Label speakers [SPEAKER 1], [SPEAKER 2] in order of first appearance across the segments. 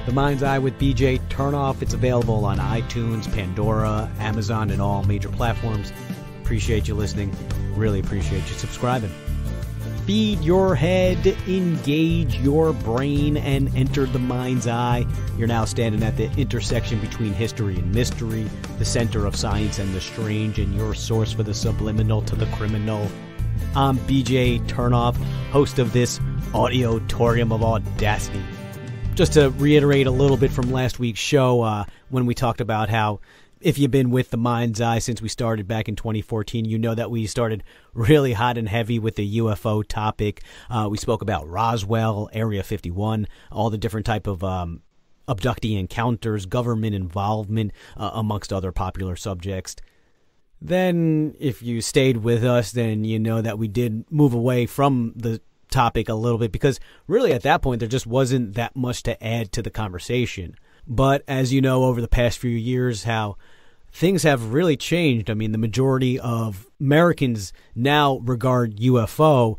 [SPEAKER 1] The Mind's Eye with BJ Turnoff. It's available on iTunes, Pandora, Amazon, and all major platforms. Appreciate you listening. Really appreciate you subscribing. Feed your head, engage your brain, and enter the mind's eye. You're now standing at the intersection between history and mystery, the center of science and the strange, and your source for the subliminal to the criminal. I'm BJ Turnoff, host of this auditorium of audacity. Just to reiterate a little bit from last week's show, when we talked about how if you've been with the Mind's Eye since we started back in 2014, you know that we started really hot and heavy with the UFO topic. We spoke about Roswell, Area 51, all the different type of abductee encounters, government involvement, amongst other popular subjects. Then, if you stayed with us, then you know that we did move away from the topic a little bit because really at that point there just wasn't that much to add to the conversation. But as you know, over the past few years, how things have really changed. I mean, the majority of Americans now regard UFO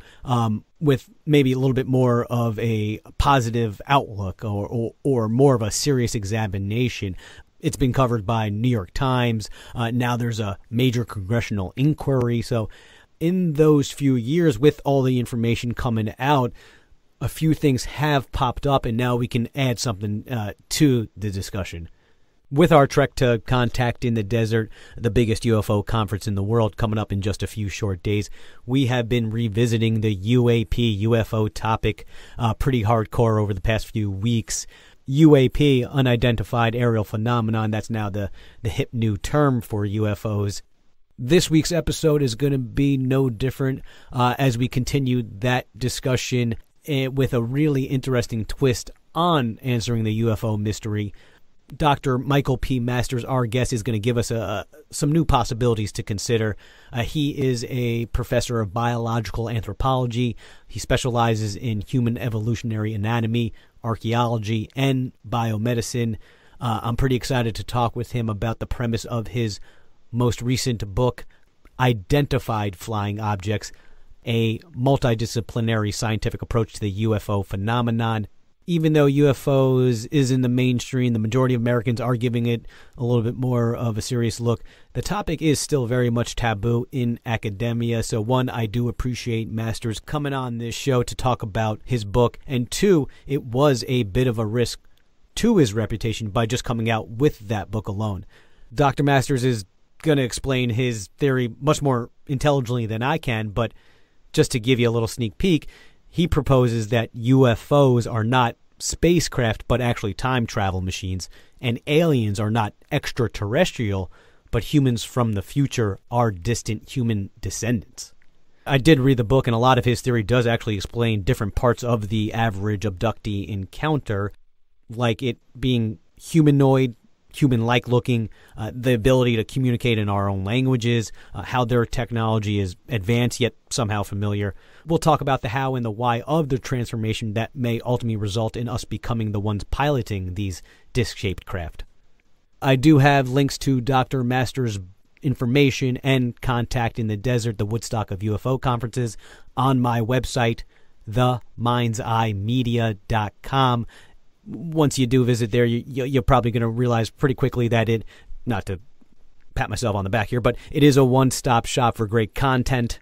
[SPEAKER 1] with maybe a little bit more of a positive outlook or more of a serious examination. It's been covered by New York Times. Now there's a major congressional inquiry. So in those few years, with all the information coming out, a few things have popped up, and now we can add something to the discussion. With our trek to Contact in the Desert, the biggest UFO conference in the world, coming up in just a few short days, we have been revisiting the UFO topic pretty hardcore over the past few weeks. UAP, Unidentified Aerial Phenomenon, that's now the hip new term for UFOs. This week's episode is going to be no different as we continue that discussion with a really interesting twist on answering the UFO mystery. Dr. Michael P. Masters, our guest, is going to give us some new possibilities to consider. He is a professor of biological anthropology. He specializes in human evolutionary anatomy, archaeology, and biomedicine. I'm pretty excited to talk with him about the premise of his most recent book, Identified Flying Objects, a multidisciplinary scientific approach to the UFO phenomenon. Even though UFOs is in the mainstream, the majority of Americans are giving it a little bit more of a serious look. The topic is still very much taboo in academia. So one, I do appreciate Masters coming on this show to talk about his book. And two, it was a bit of a risk to his reputation by just coming out with that book alone. Dr. Masters is going to explain his theory much more intelligently than I can, but just to give you a little sneak peek, he proposes that UFOs are not spacecraft, but actually time travel machines, and aliens are not extraterrestrial, but humans from the future are distant human descendants. I did read the book, and a lot of his theory does actually explain different parts of the average abductee encounter, like it being humanoid, human-like looking, the ability to communicate in our own languages, how their technology is advanced yet somehow familiar. We'll talk about the how and the why of the transformation that may ultimately result in us becoming the ones piloting these disc-shaped craft. I do have links to Dr. Masters' information and Contact in the Desert, the Woodstock of UFO conferences, on my website, themindsEyemedia.com. Once you do visit there, you're probably going to realize pretty quickly that it, not to pat myself on the back here, but it is a one-stop shop for great content.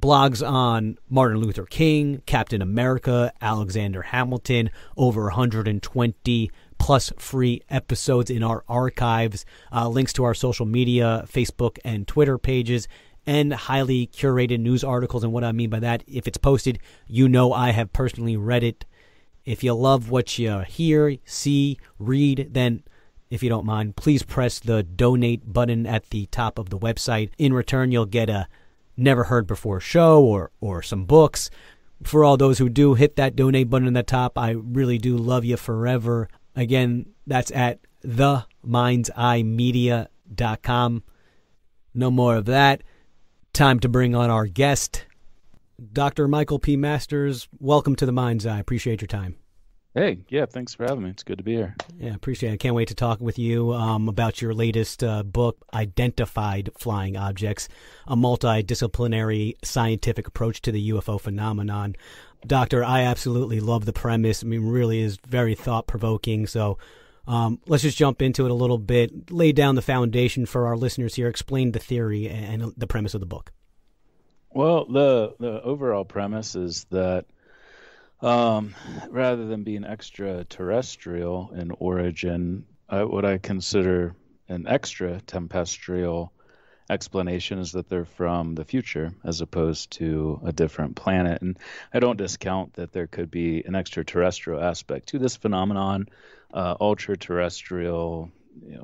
[SPEAKER 1] Blogs on Martin Luther King, Captain America, Alexander Hamilton, over 120 plus free episodes in our archives, links to our social media, Facebook and Twitter pages, and highly curated news articles. And what I mean by that, if it's posted, you know I have personally read it. If you love what you hear, see, read, then if you don't mind, please press the donate button at the top of the website. In return, you'll get a never heard before show or some books. For all those who do hit that donate button at the top, I really do love you forever. Again, that's at themindsEyemedia.com. No more of that. Time to bring on our guest. Dr. Michael P. Masters, welcome to the Mind's Eye. Appreciate your time.
[SPEAKER 2] Hey, yeah, thanks for having me. It's good to be here.
[SPEAKER 1] Yeah, appreciate it. I can't wait to talk with you about your latest book, Identified Flying Objects, a multidisciplinary scientific approach to the UFO phenomenon. Doctor, I absolutely love the premise. I mean, really is very thought-provoking. So let's just jump into it a little bit, lay down the foundation for our listeners here, explain the theory and the premise of the book.
[SPEAKER 2] Well, the overall premise is that rather than being extraterrestrial in origin, what I consider an extra-tempestrial explanation is that they're from the future as opposed to a different planet. And I don't discount that there could be an extraterrestrial aspect to this phenomenon, ultra-terrestrial,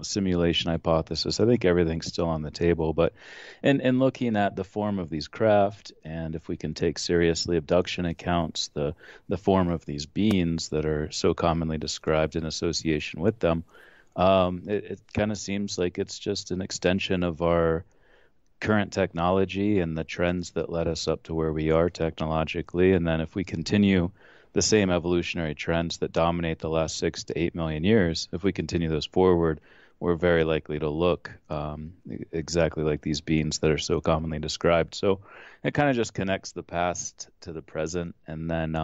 [SPEAKER 2] simulation hypothesis. I think everything's still on the table. But in looking at the form of these craft, and if we can take seriously abduction accounts, the form of these beings that are so commonly described in association with them, it kind of seems like it's just an extension of our current technology and the trends that led us up to where we are technologically. And then if we continue the same evolutionary trends that dominate the last 6 to 8 million years, if we continue those forward, we're very likely to look exactly like these beings that are so commonly described. So it kind of just connects the past to the present. And then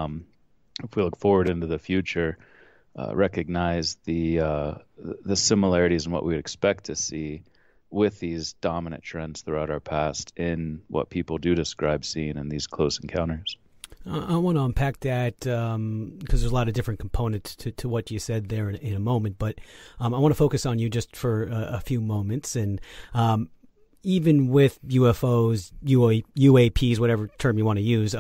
[SPEAKER 2] if we look forward into the future, recognize the similarities in what we would expect to see with these dominant trends throughout our past in what people do describe seeing in these close encounters.
[SPEAKER 1] I want to unpack that because there's a lot of different components to what you said there in a moment, but I want to focus on you just for a few moments. And even with UFOs, UAPs, whatever term you want to use,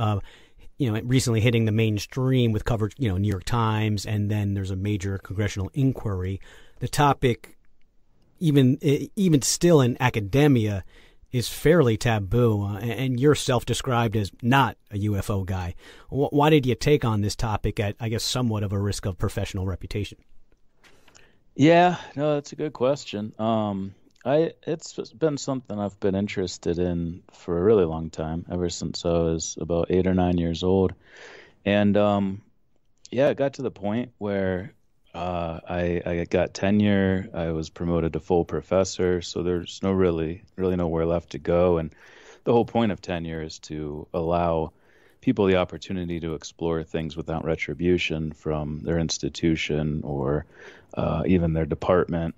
[SPEAKER 1] recently hitting the mainstream with coverage, New York Times, and then there's a major congressional inquiry. The topic, even still in academia, is fairly taboo, and you're self-described as not a UFO guy. Why did you take on this topic at, I guess, somewhat of a risk of professional reputation?
[SPEAKER 2] Yeah, no, that's a good question. It's been something I've been interested in for a really long time, ever since I was about 8 or 9 years old. And it got to the point where I got tenure. I was promoted to full professor, so there's really nowhere left to go. And the whole point of tenure is to allow people the opportunity to explore things without retribution from their institution or even their department.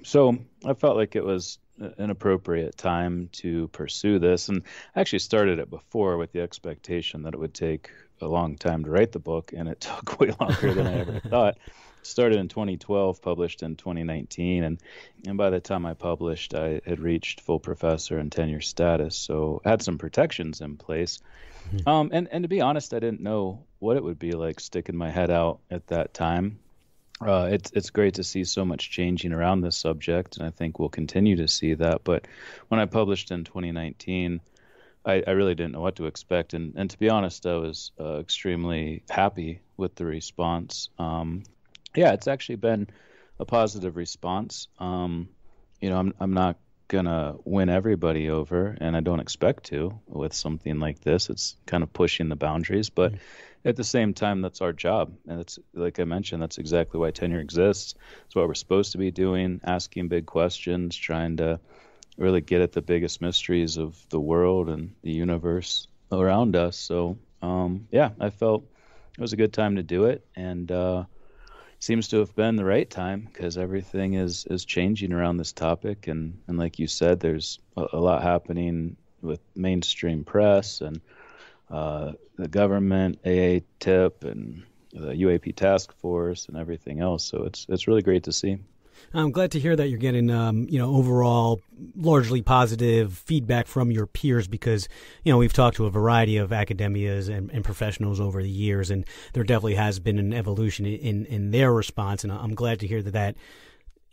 [SPEAKER 2] So I felt like it was an appropriate time to pursue this. And I actually started it before with the expectation that it would take a long time to write the book, and it took way longer than I ever thought. Started in 2012, published in 2019, and by the time I published, I had reached full professor and tenure status, so I had some protections in place. And to be honest, I didn't know what it would be like sticking my head out at that time. It's great to see so much changing around this subject, and I think we'll continue to see that. But when I published in 2019, I really didn't know what to expect. And to be honest, I was extremely happy with the response. It's actually been a positive response. I'm not going to win everybody over, and I don't expect to with something like this. It's kind of pushing the boundaries, but at the same time, that's our job. And it's like I mentioned, that's exactly why tenure exists. It's what we're supposed to be doing, asking big questions, trying to really get at the biggest mysteries of the world and the universe around us. So, I felt it was a good time to do it, and seems to have been the right time because everything is changing around this topic. And like you said, there's a lot happening with mainstream press and the government, AATIP, and the UAP task force and everything else. So it's really great to see.
[SPEAKER 1] I'm glad to hear that you're getting, overall largely positive feedback from your peers because, we've talked to a variety of academias and professionals over the years, and there definitely has been an evolution in their response. And I'm glad to hear that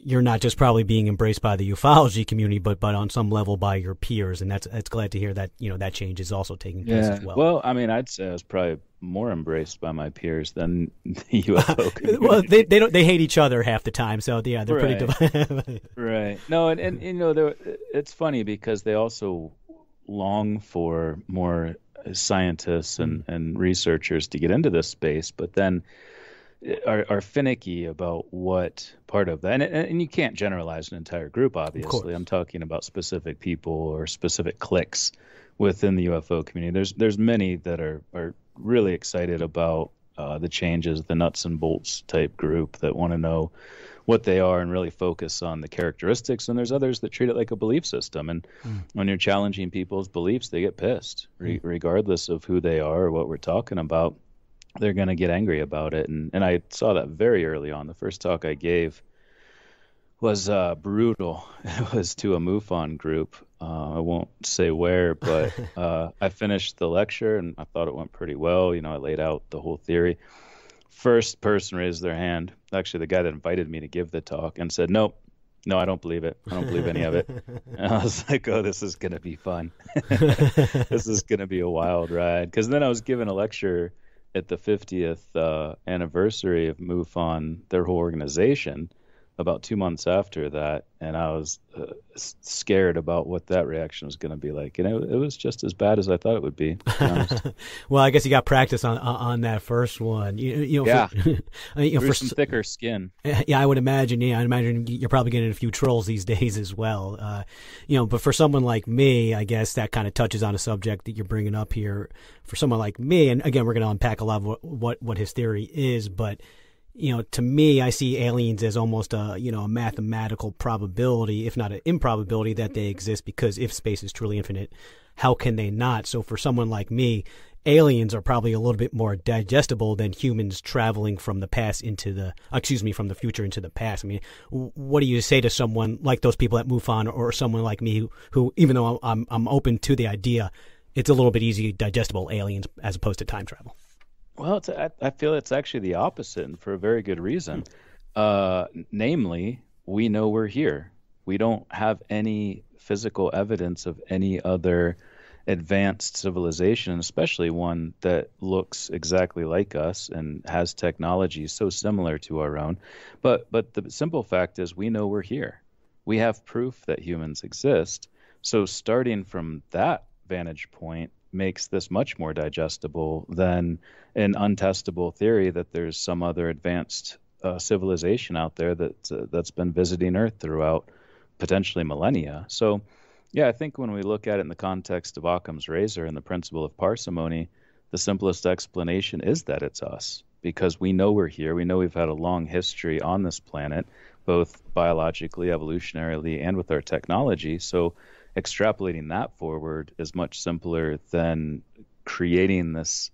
[SPEAKER 1] you're not just probably being embraced by the ufology community, but on some level by your peers. And that's glad to hear that, that change is also taking place as well.
[SPEAKER 2] Well, I mean, I'd say I was probably more embraced by my peers than the UFO community.
[SPEAKER 1] Well, they hate each other half the time. So yeah, they're pretty divided.
[SPEAKER 2] Right. No, and it's funny because they also long for more scientists and researchers to get into this space, but then are finicky about what part of that. And you can't generalize an entire group, obviously. I'm talking about specific people or specific cliques within the UFO community. There's many that are really excited about the changes, the nuts and bolts type group that want to know what they are and really focus on the characteristics. And there's others that treat it like a belief system. And when you're challenging people's beliefs, they get pissed, regardless of who they are or what we're talking about. They're going to get angry about it. And I saw that very early on. The first talk I gave was brutal. It was to a MUFON group. I won't say where, but I finished the lecture and I thought it went pretty well. I laid out the whole theory. First person raised their hand, actually the guy that invited me to give the talk, and said, no, I don't believe it. I don't believe any of it. And I was like, oh, this is going to be fun. This is going to be a wild ride. Because then I was given a lecture at the 50th anniversary of MUFON, their whole organization, about 2 months after that, and I was scared about what that reaction was going to be like, and it was just as bad as I thought it would be, to be honest.
[SPEAKER 1] Well, I guess you got practice on that first one.
[SPEAKER 2] Yeah,
[SPEAKER 1] for
[SPEAKER 2] some thicker skin.
[SPEAKER 1] Yeah, I would imagine. Yeah, I imagine you're probably getting a few trolls these days as well. But for someone like me, I guess that kind of touches on a subject that you're bringing up here. For someone like me, and again, we're going to unpack a lot of what his theory is, but to me, I see aliens as almost a mathematical probability, if not an improbability, that they exist, because if space is truly infinite, how can they not? So for someone like me, aliens are probably a little bit more digestible than humans traveling from the from the future into the past. I mean, what do you say to someone like those people at MUFON, or someone like me who even though I'm open to the idea, it's a little bit easy digestible aliens as opposed to time travel?
[SPEAKER 2] Well, I feel it's actually the opposite, and for a very good reason. Namely, we know we're here. We don't have any physical evidence of any other advanced civilization, especially one that looks exactly like us and has technology so similar to our own. But the simple fact is we know we're here. We have proof that humans exist. So starting from that vantage point makes this much more digestible than an untestable theory that there's some other advanced civilization out there that's been visiting Earth throughout potentially millennia. So, yeah, I think when we look at it in the context of Occam's razor and the principle of parsimony, the simplest explanation is that it's us, because we know we're here. We know we've had a long history on this planet, both biologically, evolutionarily, and with our technology. So extrapolating that forward is much simpler than creating this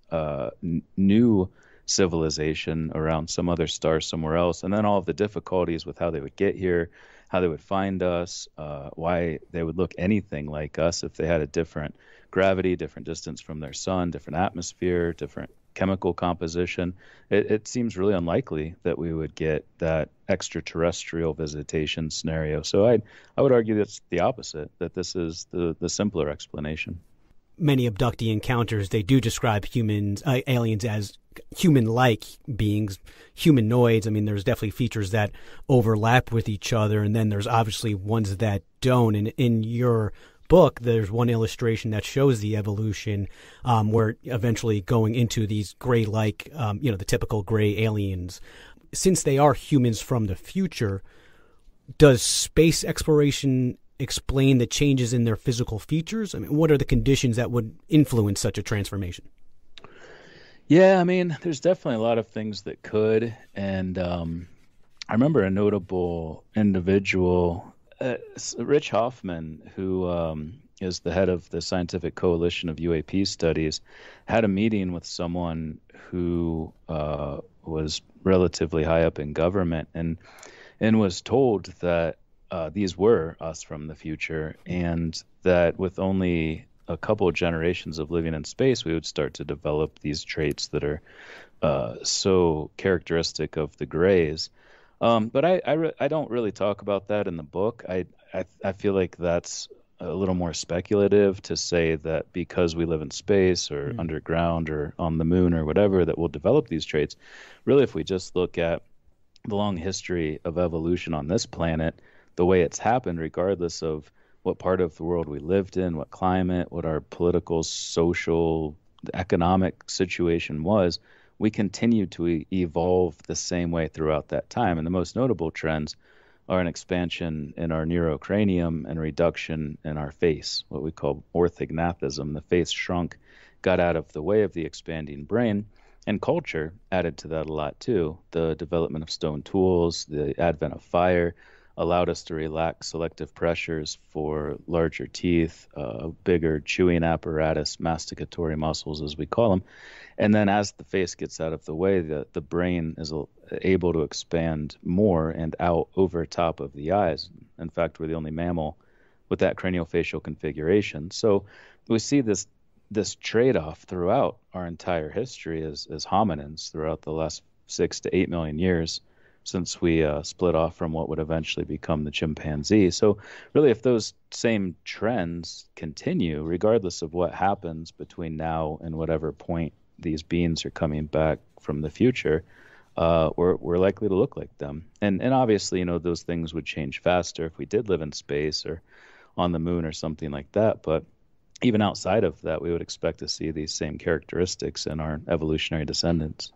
[SPEAKER 2] new civilization around some other star somewhere else, and then all of the difficulties with how they would get here, how they would find us, why they would look anything like us if they had a different gravity, different distance from their sun, different atmosphere, different chemical composition. It seems really unlikely that we would get that extraterrestrial visitation scenario. So I would argue that's the opposite, that this is the simpler explanation.
[SPEAKER 1] Many abductee encounters, they do describe aliens as human-like beings, humanoids. I mean, there's definitely features that overlap with each other, and then there's obviously ones that don't. And in your book, there's one illustration that shows the evolution, where eventually going into these gray-like, the typical gray aliens. Since they are humans from the future, does space exploration explain the changes in their physical features? I mean, what are the conditions that would influence such a transformation?
[SPEAKER 2] Yeah, I mean, there's definitely a lot of things that could. And I remember a notable individual, Rich Hoffman, who is the head of the Scientific Coalition of UAP Studies, had a meeting with someone who was relatively high up in government and was told that these were us from the future, and that with only a couple of generations of living in space, we would start to develop these traits that are so characteristic of the Greys. But I don't really talk about that in the book. I feel like that's a little more speculative to say that because we live in space or underground or on the moon or whatever, that we'll develop these traits. Really, if we just look at the long history of evolution on this planet, the way it's happened, regardless of what part of the world we lived in, what climate, what our political, social, economic situation was, we continued to evolve the same way throughout that time. And the most notable trends are an expansion in our neurocranium and reduction in our face, what we call orthognathism. The face shrunk got out of the way of the expanding brain. And culture added to that a lot too. The development of stone tools, the advent of fire allowed us to relax selective pressures for larger teeth, bigger chewing apparatus, masticatory muscles, as we call them. And then as the face gets out of the way, the brain is able to expand more and out over top of the eyes. In fact, we're the only mammal with that craniofacial configuration. So we see this trade-off throughout our entire history as hominins throughout the last 6 to 8 million years since we split off from what would eventually become the chimpanzee. So really, if those same trends continue, regardless of what happens between now and whatever point these beings are coming back from the future, we're likely to look like them. And obviously, those things would change faster if we did live in space or on the moon or something like that. But even outside of that, we would expect to see these same characteristics in our evolutionary descendants.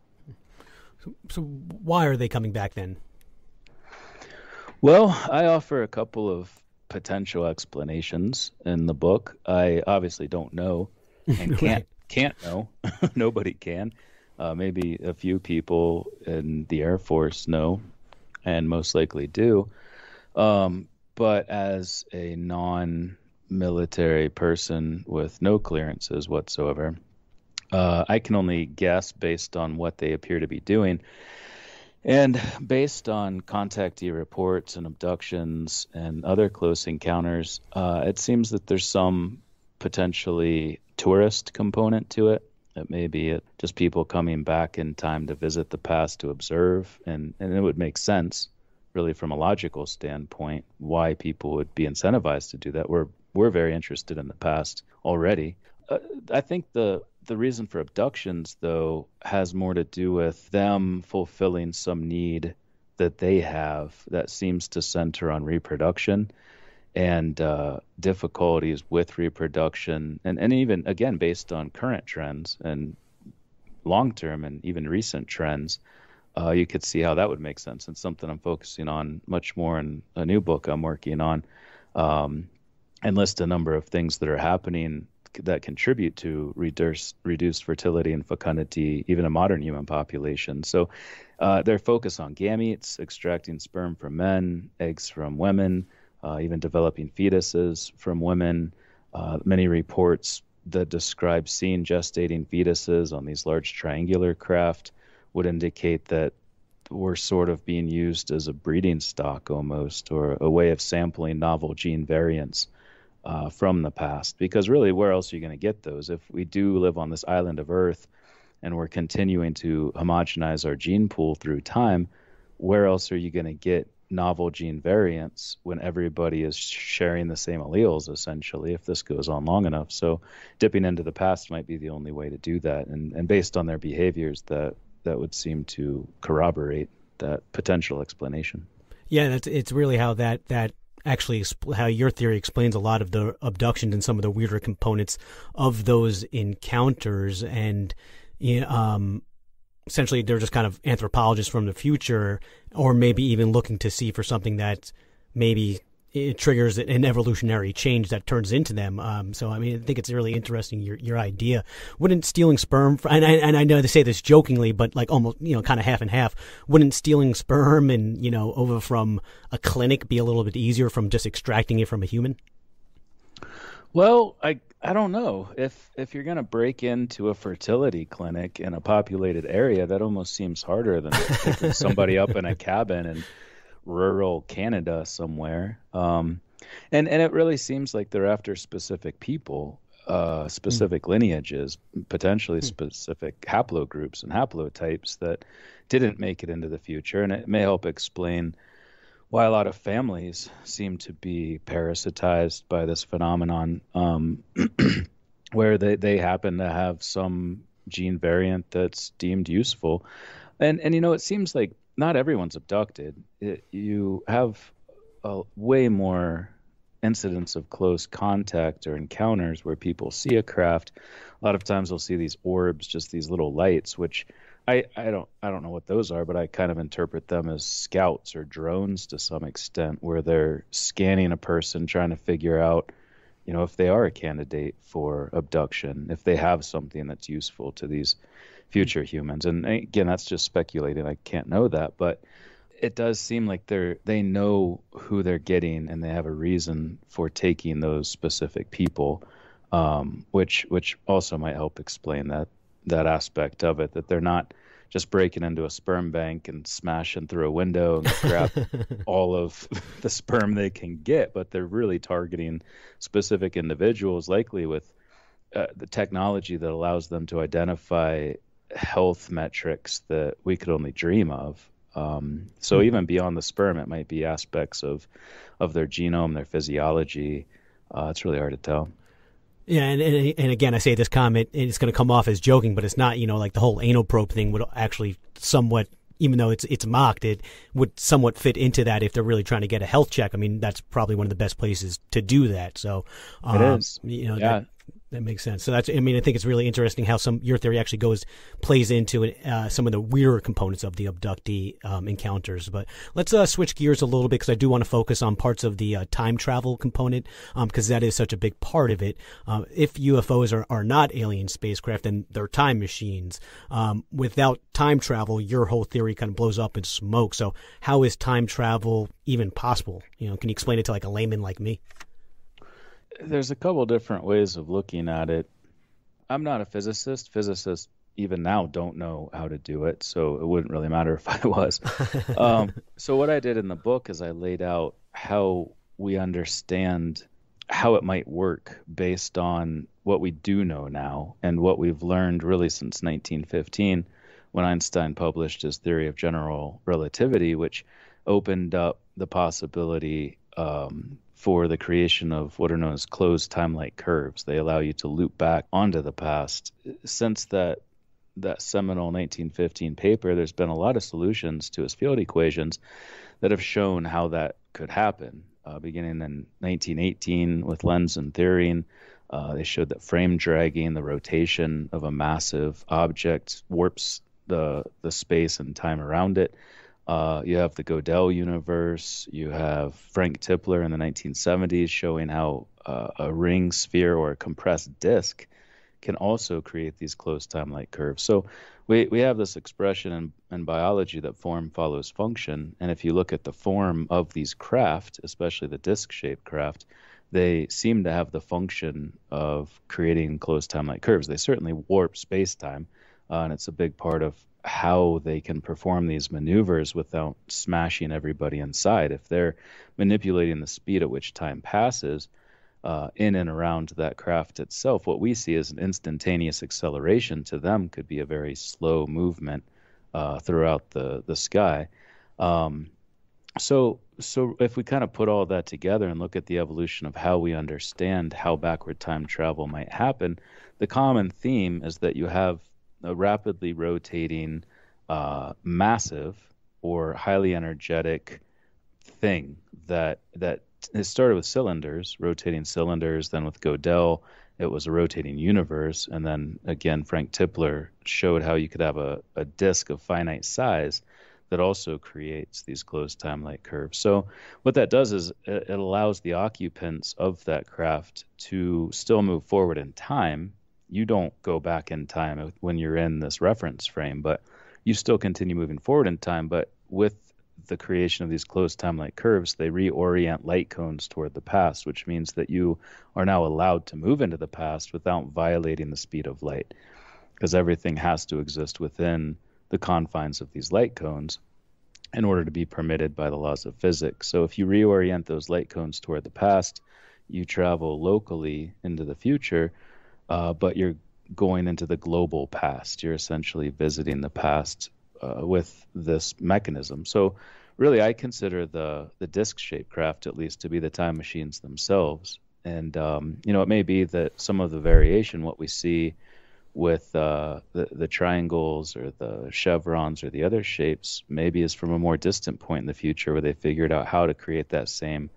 [SPEAKER 1] So why are they coming back then?
[SPEAKER 2] Well, I offer a couple of potential explanations in the book. I obviously don't know and can't know. Nobody can. Maybe a few people in the Air Force know and most likely do. But as a non-military person with no clearances whatsoever, I can only guess based on what they appear to be doing. And based on contactee reports and abductions and other close encounters, it seems that there's some potentially tourist component to it. It may be just people coming back in time to visit the past to observe. And it would make sense, really, from a logical standpoint, why people would be incentivized to do that. We're very interested in the past already. I think the reason for abductions, though, has more to do with them fulfilling some need that they have that seems to center on reproduction and difficulties with reproduction. And even, again, based on current trends and long-term and even recent trends, you could see how that would make sense. And something I'm focusing on much more in a new book I'm working on, and list a number of things that are happening that contribute to reduced fertility and fecundity, even in modern human population. So their focus on gametes, extracting sperm from men, eggs from women, even developing fetuses from women. Many reports that describe seeing gestating fetuses on these large triangular craft would indicate that we're sort of being used as a breeding stock almost, or a way of sampling novel gene variants from the past. Because really, where else are you going to get those? If we do live on this island of Earth and we're continuing to homogenize our gene pool through time, where else are you going to get novel gene variants when everybody is sharing the same alleles, essentially, if this goes on long enough? So dipping into the past might be the only way to do that. And based on their behaviors, that would seem to corroborate that potential explanation.
[SPEAKER 1] Yeah, it's really how that actually how your theory explains a lot of the abductions and some of the weirder components of those encounters. And essentially, they're just kind of anthropologists from the future, or maybe even looking to see for something that maybe it triggers an evolutionary change that turns into them. So, I mean, I think it's really interesting, your idea. Wouldn't stealing sperm, and I know they say this jokingly, but like almost, kind of half and half, wouldn't stealing sperm and, over from a clinic be a little bit easier from just extracting it from a human?
[SPEAKER 2] Well, I don't know. If you're going to break into a fertility clinic in a populated area, that almost seems harder than picking somebody up in a cabin in rural Canada somewhere. And it really seems like they're after specific people, specific lineages, potentially specific haplogroups and haplotypes that didn't make it into the future. And it may help explain why a lot of families seem to be parasitized by this phenomenon, where they happen to have some gene variant that's deemed useful. And it seems like not everyone's abducted. You have a way more incidents of close contact or encounters where people see a craft. A lot of times they'll see these orbs, just these little lights, which I don't know what those are, but I kind of interpret them as scouts or drones to some extent, where they're scanning a person, trying to figure out, if they are a candidate for abduction, if they have something that's useful to these future humans. And again, that's just speculating. I can't know that, but it does seem like they know who they're getting, and they have a reason for taking those specific people, which also might help explain that aspect of it, that they're not just breaking into a sperm bank and smashing through a window and grab all of the sperm they can get, but they're really targeting specific individuals, likely with the technology that allows them to identify health metrics that we could only dream of. So even beyond the sperm, it might be aspects of their genome, their physiology. It's really hard to tell.
[SPEAKER 1] Yeah, and again, I say this comment, and it's going to come off as joking, but it's not. Like the whole anal probe thing would actually somewhat, even though it's mocked, it would somewhat fit into that if they're really trying to get a health check. I mean, that's probably one of the best places to do that. So
[SPEAKER 2] it is.
[SPEAKER 1] Yeah. That makes sense. So I think it's really interesting how your theory actually plays into some of the weirder components of the abductee encounters. But let's switch gears a little bit, because I do want to focus on parts of the time travel component, because that is such a big part of it. If UFOs are not alien spacecraft and they're time machines, without time travel, your whole theory kind of blows up in smoke. So how is time travel even possible? Can you explain it to like a layman like me?
[SPEAKER 2] There's a couple different ways of looking at it. I'm not a physicist. Physicists even now don't know how to do it, so it wouldn't really matter if I was. So what I did in the book is I laid out how we understand how it might work based on what we do know now and what we've learned really since 1915, when Einstein published his theory of general relativity, which opened up the possibility for the creation of what are known as closed time-like curves. They allow you to loop back onto the past. Since that seminal 1915 paper, there's been a lot of solutions to his field equations that have shown how that could happen. Beginning in 1918 with Lenz and Thirring, they showed that frame dragging, the rotation of a massive object, warps the space and time around it. You have the Gödel universe. You have Frank Tipler in the 1970s showing how a ring, sphere, or a compressed disk can also create these closed time-like curves. So we have this expression in biology that form follows function. And if you look at the form of these craft, especially the disk-shaped craft, they seem to have the function of creating closed time-like curves. They certainly warp space-time, and it's a big part of how they can perform these maneuvers without smashing everybody inside. If they're manipulating the speed at which time passes in and around that craft itself, what we see as an instantaneous acceleration to them could be a very slow movement throughout the sky. So if we kind of put all that together and look at the evolution of how we understand how backward time travel might happen, the common theme is that you have a rapidly rotating, massive or highly energetic thing that it started with cylinders, rotating cylinders. Then with Gödel, it was a rotating universe. And then again, Frank Tipler showed how you could have a disk of finite size that also creates these closed time-like curves. So what that does is it allows the occupants of that craft to still move forward in time. You don't go back in time when you're in this reference frame, but you still continue moving forward in time. But with the creation of these closed time-like curves, they reorient light cones toward the past, which means that you are now allowed to move into the past without violating the speed of light, because everything has to exist within the confines of these light cones in order to be permitted by the laws of physics. So if you reorient those light cones toward the past, you travel locally into the future, but you're going into the global past. You're essentially visiting the past with this mechanism. So really, I consider the disc-shaped craft, at least, to be the time machines themselves. And, it may be that some of the variation, what we see with the triangles or the chevrons or the other shapes, maybe is from a more distant point in the future where they figured out how to create that same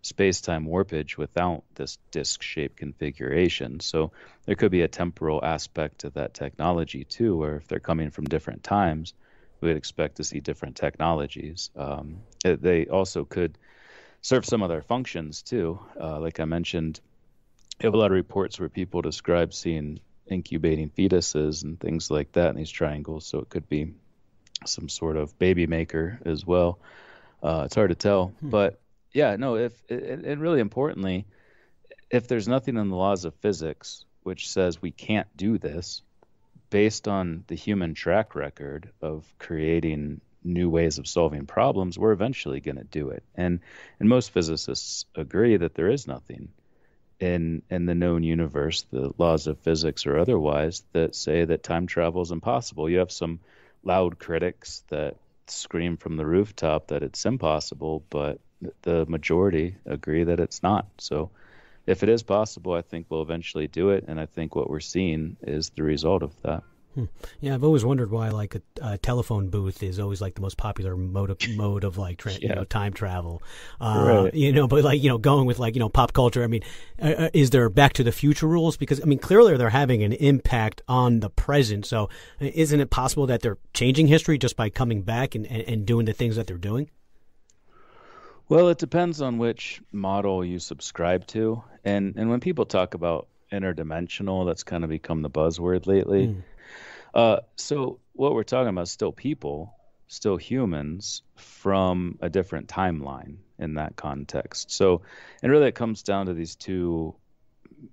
[SPEAKER 2] space-time warpage without this disc-shaped configuration. So there could be a temporal aspect to that technology too, where if they're coming from different times, we would expect to see different technologies. They also could serve some of their functions too. Like I mentioned, have a lot of reports where people describe seeing incubating fetuses and things like that in these triangles. So it could be some sort of baby maker as well. It's hard to tell, but yeah, no. If and really importantly, if there's nothing in the laws of physics which says we can't do this, based on the human track record of creating new ways of solving problems, we're eventually going to do it. And most physicists agree that there is nothing in the known universe, the laws of physics or otherwise, that say that time travel is impossible. You have some loud critics that scream from the rooftop that it's impossible, but the majority agree that it's not. So if it is possible, I think we'll eventually do it, and I think what we're seeing is the result of that.
[SPEAKER 1] Yeah, I've always wondered why like a telephone booth is always like the most popular mode of like time travel.
[SPEAKER 2] Right.
[SPEAKER 1] But like going with like pop culture. I mean, is there Back to the Future rules? Because I mean, clearly they're having an impact on the present. So isn't it possible that they're changing history just by coming back and doing the things that they're doing?
[SPEAKER 2] Well, it depends on which model you subscribe to, and when people talk about interdimensional, that's kind of become the buzzword lately. So what we're talking about is still people, still humans from a different timeline in that context. So, and really it comes down to these two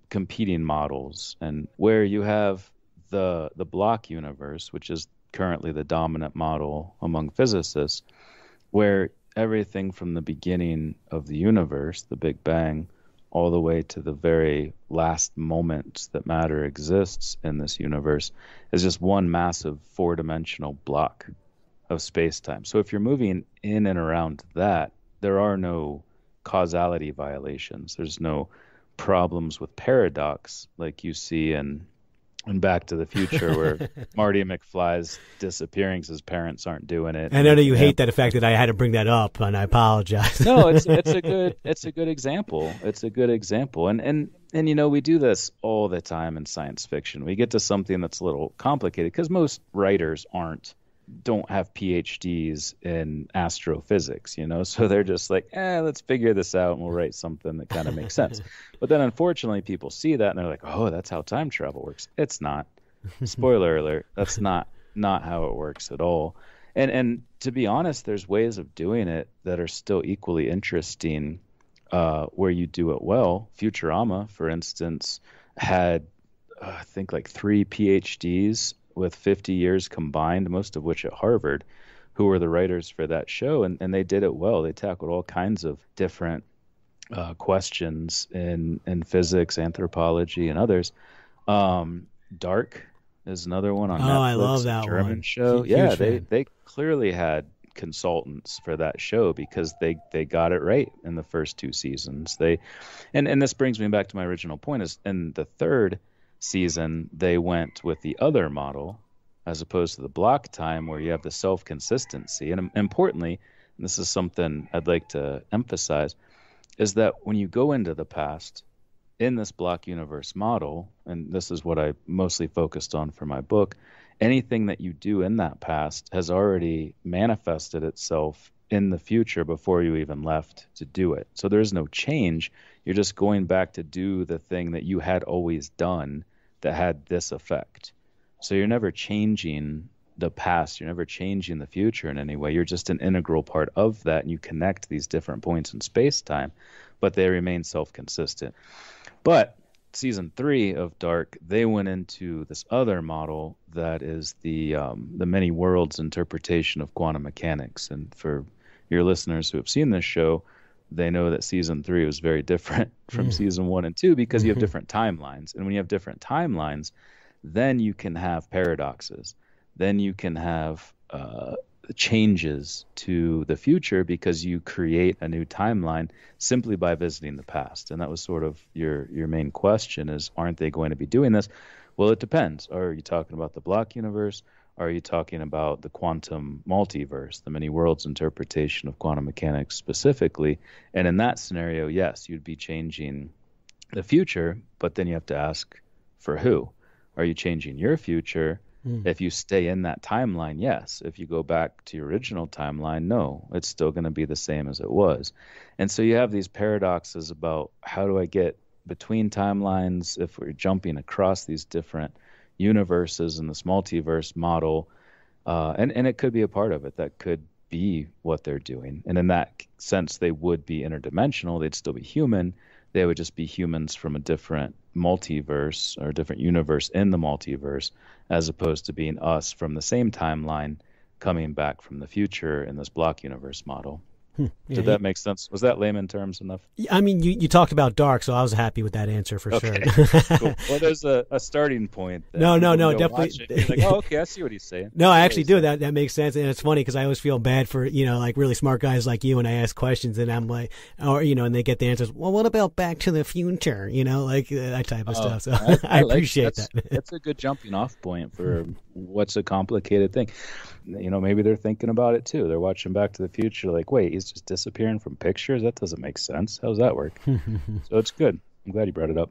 [SPEAKER 2] competing models, and where you have the block universe, which is currently the dominant model among physicists, where everything from the beginning of the universe, the Big Bang, all the way to the very last moment that matter exists in this universe is just one massive four-dimensional block of space-time. So if you're moving in and around that, there are no causality violations. There's no problems with paradox like you see in Back to the Future, where Marty McFly's disappearing because his parents aren't doing it.
[SPEAKER 1] I know that you hate that fact that I had to bring that up, and I apologize.
[SPEAKER 2] No, it's a good example. It's a good example, and we do this all the time in science fiction. We get to something that's a little complicated because most writers don't have PhDs in astrophysics, so they're just like, let's figure this out and we'll write something that kind of makes sense. But then unfortunately people see that and they're like, oh, that's how time travel works. It's not. Spoiler alert, that's not how it works at all. And to be honest, there's ways of doing it that are still equally interesting where you do it well. Futurama, for instance, had I think like 3 PhDs with 50 years combined, most of which at Harvard, who were the writers for that show. And they did it well. They tackled all kinds of different questions in physics, anthropology, and others. Dark is another one on Netflix.
[SPEAKER 1] I love that
[SPEAKER 2] German
[SPEAKER 1] one.
[SPEAKER 2] show. Yeah, they clearly had consultants for that show because they got it right in the first 2 seasons. And this brings me back to my original point is in the third season, they went with the other model as opposed to the block time where you have the self-consistency. And importantly, and this is something I'd like to emphasize, is that when you go into the past in this block universe model, and this is what I mostly focused on for my book, anything that you do in that past has already manifested itself in the future before you even left to do it. So there's no change. You're just going back to do the thing that you had always done that had this effect. So you're never changing the past. You're never changing the future in any way. You're just an integral part of that, and you connect these different points in space-time, but they remain self-consistent. But season 3 of Dark, they went into this other model that is the many worlds interpretation of quantum mechanics. And for your listeners who have seen this show, they know that season 3 was very different from season 1 and 2 because you have different timelines. And when you have different timelines, then you can have paradoxes. Then you can have changes to the future because you create a new timeline simply by visiting the past. And that was sort of your main question is, aren't they going to be doing this? Well, it depends. Are you talking about the block universe? Are you talking about the quantum multiverse, the many worlds interpretation of quantum mechanics specifically? And in that scenario, yes, you'd be changing the future, but then you have to ask for who? Are you changing your future? If you stay in that timeline, yes. If you go back to your original timeline, no, it's still going to be the same as it was. And so you have these paradoxes about how do I get between timelines, if we're jumping across these different universes in this multiverse model, and it could be a part of it. That could be what they're doing. And in that sense, they would be interdimensional. They'd still be human. They would just be humans from a different multiverse or a different universe in the multiverse, as opposed to being us from the same timeline coming back from the future in this block universe model.
[SPEAKER 1] Yeah,
[SPEAKER 2] Did that make sense? Was that layman terms enough?
[SPEAKER 1] I mean, you talked about dark, so I was happy with that answer for sure.
[SPEAKER 2] Cool. Well, there's a starting point.
[SPEAKER 1] No, definitely.
[SPEAKER 2] Like, oh, okay, I see what he's saying.
[SPEAKER 1] No, I actually do. That makes sense, and it's funny because I always feel bad for like really smart guys like you, and I ask questions, and I'm like, or and they get the answers. Well, what about Back to the Future? Like that type of stuff. So I appreciate that.
[SPEAKER 2] That's a good jumping off point for what's a complicated thing. Maybe they're thinking about it too. They're watching Back to the Future, like, wait, he's just disappearing from pictures? That doesn't make sense. How does that work? So it's good. I'm glad you brought it up.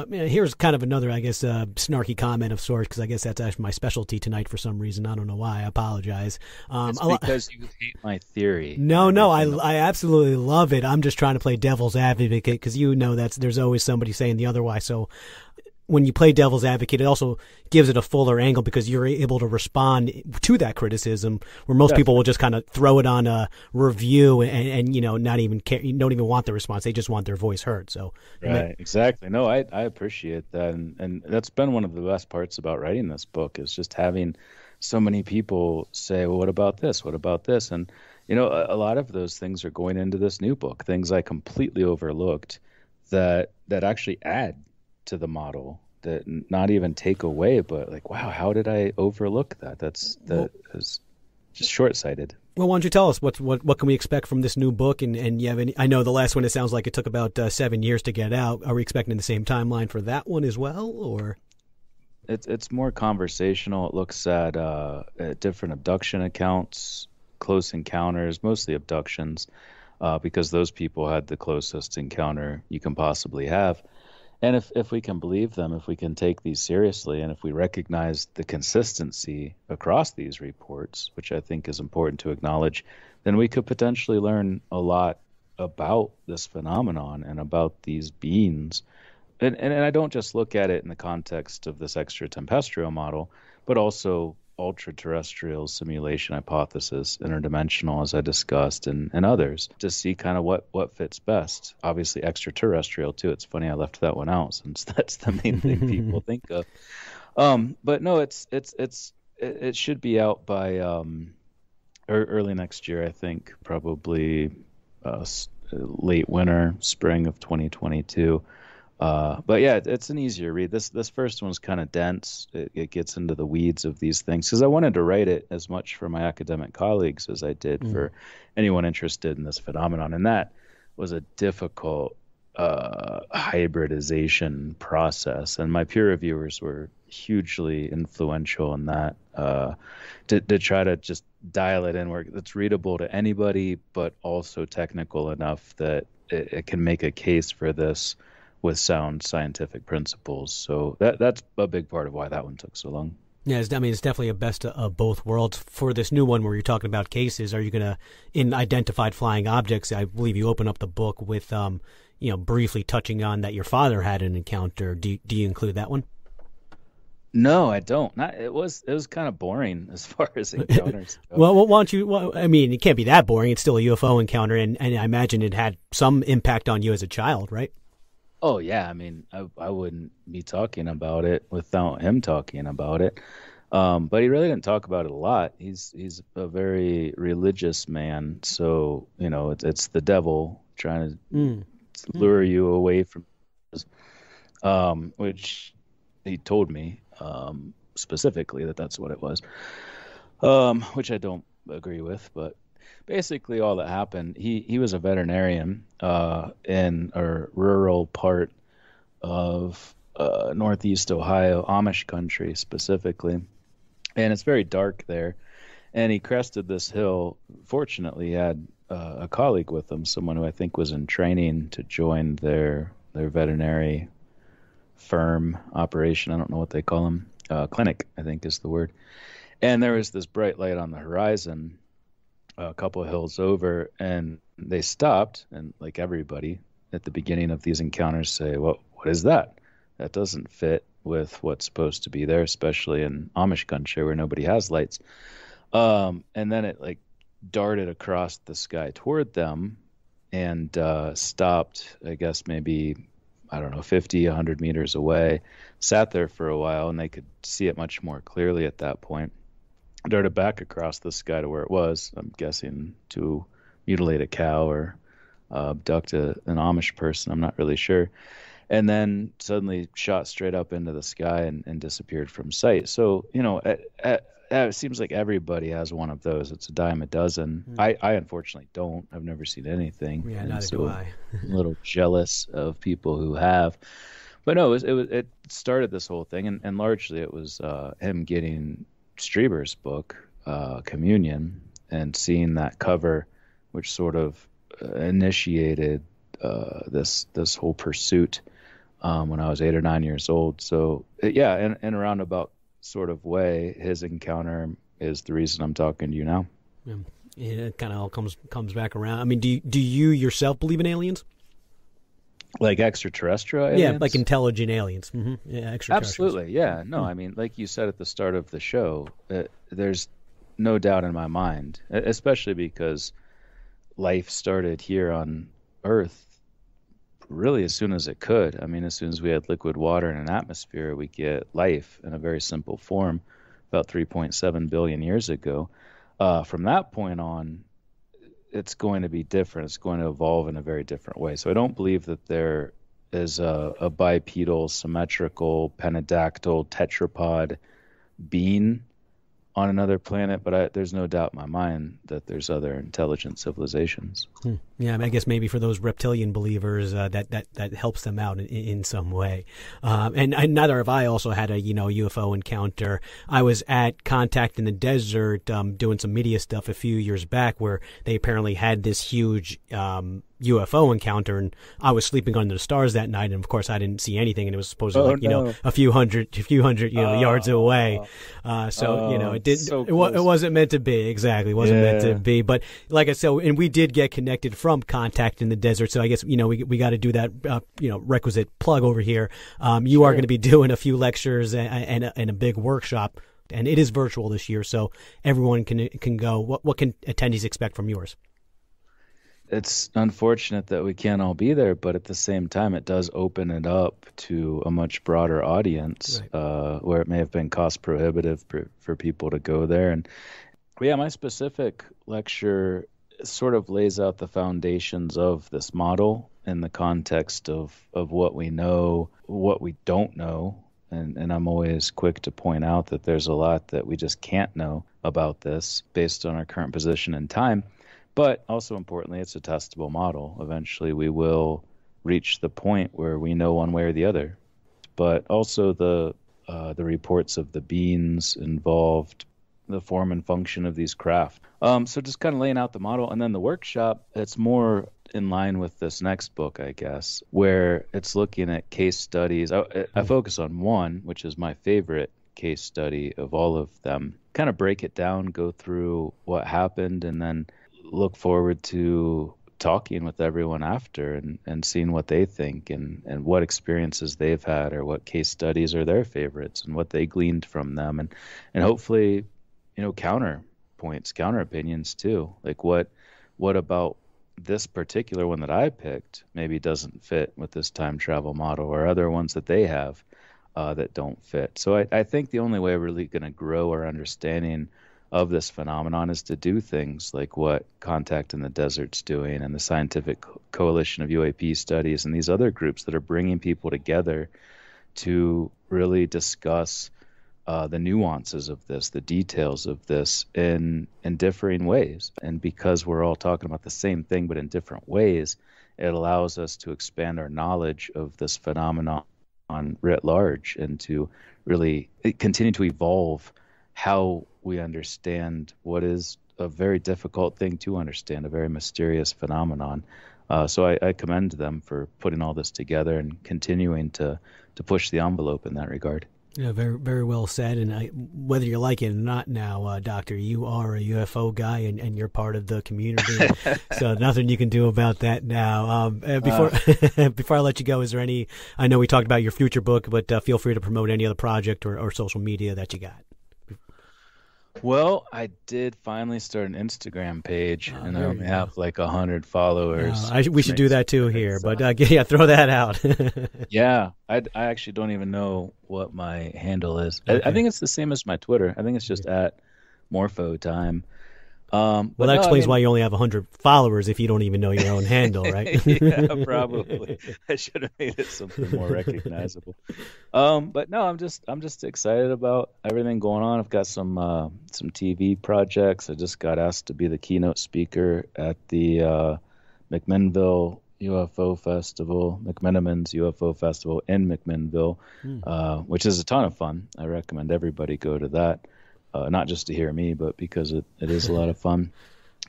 [SPEAKER 1] Here's kind of another, I guess, snarky comment of sorts, because I guess that's actually my specialty tonight for some reason. I don't know why. I apologize.
[SPEAKER 2] It's because you hate my theory.
[SPEAKER 1] No, I absolutely love it. I'm just trying to play devil's advocate because there's always somebody saying the otherwise. So when you play devil's advocate, it also gives it a fuller angle because you're able to respond to that criticism, where most people will just kind of throw it on a review and not even care, don't even want the response. They just want their voice heard. So
[SPEAKER 2] right, exactly. No, I appreciate that, and that's been one of the best parts about writing this book is just having so many people say, well, what about this? What about this? And a lot of those things are going into this new book, things I completely overlooked that actually add to the model, that not even take away, but like, wow, how did I overlook that? That is just short-sighted.
[SPEAKER 1] Well, why don't you tell us what can we expect from this new book? And you have any? I know the last one, it sounds like it took about 7 years to get out. Are we expecting the same timeline for that one as well, or?
[SPEAKER 2] It's more conversational. It looks at different abduction accounts, close encounters, mostly abductions, because those people had the closest encounter you can possibly have. And if we can believe them, if we can take these seriously, and if we recognize the consistency across these reports, which I think is important to acknowledge, then we could potentially learn a lot about this phenomenon and about these beings. And I don't just look at it in the context of this extraterrestrial model, but also ultra-terrestrial simulation hypothesis, interdimensional, as I discussed, and others, to see kind of what fits best. Obviously, extraterrestrial, too. It's funny I left that one out since that's the main thing people think of. But no, it should be out by early next year, I think, probably late winter, spring of 2022. But yeah, it's an easier read. This first one's kind of dense. It gets into the weeds of these things because I wanted to write it as much for my academic colleagues as I did for anyone interested in this phenomenon. And that was a difficult hybridization process. And my peer reviewers were hugely influential in that, to try to just dial it in where it's readable to anybody, but also technical enough that it can make a case for this with sound scientific principles. So that's a big part of why that one took so long.
[SPEAKER 1] Yeah, it's definitely a best of both worlds. For this new one where you're talking about cases, are you going to, in identified flying objects, I believe you open up the book with, briefly touching on that your father had an encounter. Do you include that one?
[SPEAKER 2] No, I don't. It was kind of boring as far as encounters go.
[SPEAKER 1] Well, why don't you? Well, I mean, it can't be that boring. It's still a UFO encounter, and I imagine it had some impact on you as a child, right?
[SPEAKER 2] Oh, yeah. I mean, I wouldn't be talking about it without him talking about it. But he really didn't talk about it a lot. He's a very religious man. So, it's the devil trying to lure you away from this, which he told me specifically that's what it was, which I don't agree with. But basically all that happened, he was a veterinarian in a rural part of northeast Ohio, Amish country specifically, and it's very dark there. And he crested this hill. Fortunately, he had a colleague with him, someone who I think was in training to join their veterinary firm operation. I don't know what they call them. Clinic, I think is the word. And there was this bright light on the horizon a couple of hills over, and they stopped, and like everybody, at the beginning of these encounters say, well, what is that? That doesn't fit with what's supposed to be there, especially in Amish country where nobody has lights. And then it like darted across the sky toward them and stopped, I guess, maybe, I don't know, 50, 100 meters away, sat there for a while, and they could see it much more clearly at that point. Darted back across the sky to where it was, I'm guessing to mutilate a cow or abduct an Amish person. I'm not really sure. And then suddenly shot straight up into the sky and disappeared from sight. So, it seems like everybody has one of those. It's a dime a dozen. I unfortunately don't. I've never seen anything.
[SPEAKER 1] Yeah, neither do I.
[SPEAKER 2] I'm a little jealous of people who have. But no, it started this whole thing, and largely it was him getting Strieber's book, Communion, and seeing that cover, which sort of initiated this whole pursuit when I was 8 or 9 years old. So yeah, in a roundabout sort of way, his encounter is the reason I'm talking to you now.
[SPEAKER 1] Yeah, it kind of all comes back around. I mean, do you yourself believe in aliens?
[SPEAKER 2] Like extraterrestrial aliens?
[SPEAKER 1] Yeah, like intelligent aliens. Mm-hmm. Yeah, extraterrestrials.
[SPEAKER 2] Absolutely, yeah. No, I mean, like you said at the start of the show, there's no doubt in my mind, especially because life started here on Earth really as soon as it could. I mean, as soon as we had liquid water and an atmosphere, we get life in a very simple form about 3.7 billion years ago. From that point on, it's going to be different. It's going to evolve in a very different way. So I don't believe that there is a bipedal, symmetrical, penadactyl, tetrapod being on another planet, but there's no doubt in my mind that there's other intelligent civilizations.
[SPEAKER 1] Yeah, I mean, I guess maybe for those reptilian believers, that helps them out in some way. And neither have I also had a UFO encounter. I was at Contact in the Desert doing some media stuff a few years back, where they apparently had this huge UFO encounter, and I was sleeping under the stars that night, and of course I didn't see anything, and it was supposedly a few hundred yards away. It wasn't meant to be. Exactly, it wasn't meant to be. But like I said, and we did get connected from Contact in the Desert, so I guess we got to do that requisite plug over here. You are going to be doing a few lectures and a big workshop, and it is virtual this year, so everyone can go. What can attendees expect from yours?
[SPEAKER 2] It's unfortunate that we can't all be there, but at the same time, it does open it up to a much broader audience, right, where it may have been cost prohibitive for people to go there. And yeah, my specific lecture sort of lays out the foundations of this model in the context of what we know, what we don't know. And I'm always quick to point out that there's a lot that we just can't know about this based on our current position in time. But also importantly, it's a testable model. Eventually, we will reach the point where we know one way or the other. But also the reports of the beings involved, the form and function of these craft. So just kind of laying out the model. And then the workshop, it's more in line with this next book, I guess, where it's looking at case studies. I focus on one, which is my favorite case study of all of them. Kind of break it down, go through what happened, and then look forward to talking with everyone after and seeing what they think and what experiences they've had or what case studies are their favorites and what they gleaned from them and hopefully, counterpoints, counter opinions too. Like what about this particular one that I picked maybe doesn't fit with this time travel model or other ones that they have that don't fit. So I think the only way we're really going to grow our understanding of this phenomenon is to do things like what Contact in the Desert's doing and the Scientific Coalition of UAP Studies and these other groups that are bringing people together to really discuss the nuances of this, the details of this in differing ways. And because we're all talking about the same thing but in different ways, it allows us to expand our knowledge of this phenomenon writ large and to really continue to evolve how we understand what is a very difficult thing to understand, a very mysterious phenomenon. So I commend them for putting all this together and continuing to push the envelope in that regard.
[SPEAKER 1] Yeah, very, very well said. And whether you like it or not now, Doctor, you are a UFO guy and you're part of the community. So nothing you can do about that now. Before I let you go, is there any, I know we talked about your future book, but feel free to promote any other project or social media that you got.
[SPEAKER 2] Well, I did finally start an Instagram page, and I only have like 100 followers.
[SPEAKER 1] We should do that too here, but yeah, throw that out.
[SPEAKER 2] Yeah, I actually don't even know what my handle is. Okay. I think it's the same as my Twitter. I think it's just at Morpho Time.
[SPEAKER 1] Well, that explains why you only have 100 followers if you don't even know your own handle, right?
[SPEAKER 2] Yeah, probably. I should have made it something more recognizable. But no, I'm just excited about everything going on. I've got some TV projects. I just got asked to be the keynote speaker at the McMinnville UFO Festival, McMenamin's UFO Festival in McMinnville, which is a ton of fun. I recommend everybody go to that. Not just to hear me, but because it is a lot of fun.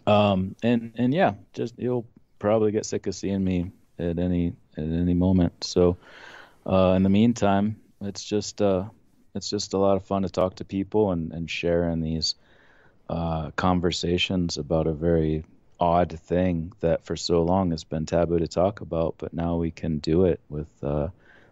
[SPEAKER 2] And yeah, just you'll probably get sick of seeing me at any moment. So in the meantime, it's just a lot of fun to talk to people and share in these conversations about a very odd thing that for so long has been taboo to talk about, but now we can do it with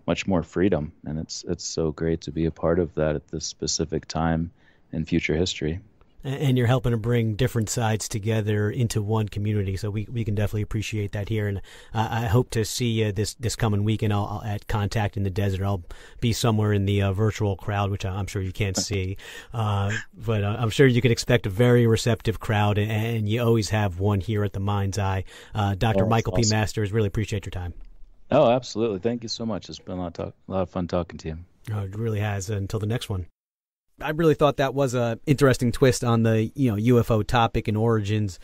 [SPEAKER 2] much more freedom, and it's so great to be a part of that at this specific time in future history.
[SPEAKER 1] And you're helping to bring different sides together into one community, so we can definitely appreciate that here. And I hope to see you this coming weekend. I'll at Contact in the Desert. I'll be somewhere in the virtual crowd, which I'm sure you can't see, but I'm sure you can expect a very receptive crowd, and you always have one here at the Mind's Eye. Dr. Michael P. Masters, really appreciate your time.
[SPEAKER 2] Oh, absolutely. Thank you so much. It's been a lot of fun talking to you.
[SPEAKER 1] It really has. Until the next one. I really thought that was an interesting twist on the UFO topic and origins.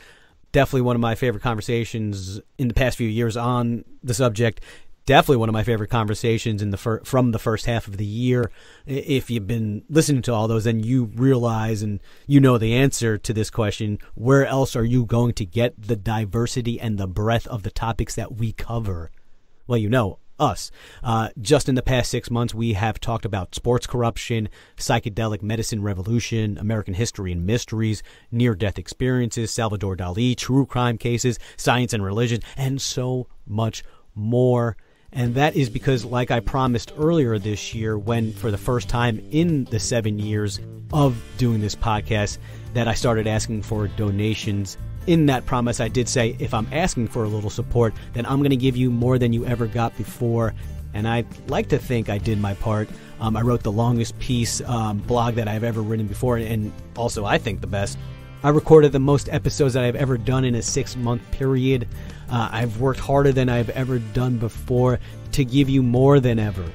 [SPEAKER 1] Definitely one of my favorite conversations in the past few years on the subject. Definitely one of my favorite conversations from the first half of the year. If you've been listening to all those, then you realize and you know the answer to this question: where else are you going to get the diversity and the breadth of the topics that we cover? Well, us. Just in the past 6 months, we have talked about sports corruption, psychedelic medicine revolution, American history and mysteries, near-death experiences, Salvador Dali, true crime cases, science and religion, and so much more. And that is because, like I promised earlier this year, when for the first time in the 7 years of doing this podcast, that I started asking for donations. In that promise, I did say, if I'm asking for a little support, then I'm going to give you more than you ever got before. And I like to think I did my part. I wrote the longest piece blog that I've ever written before, and also I think the best. I recorded the most episodes that I've ever done in a 6-month period. I've worked harder than I've ever done before to give you more than ever.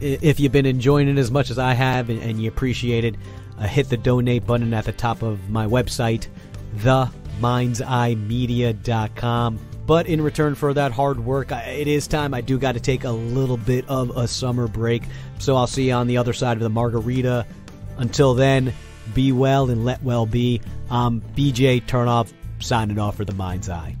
[SPEAKER 1] If you've been enjoying it as much as I have and you appreciate it, hit the donate button at the top of my website, themindseyemedia.com. But in return for that hard work, it is time. I do got to take a little bit of a summer break. So I'll see you on the other side of the margarita. Until then, be well and let well be. I'm BJ Turnoff, signing off for the Mind's Eye.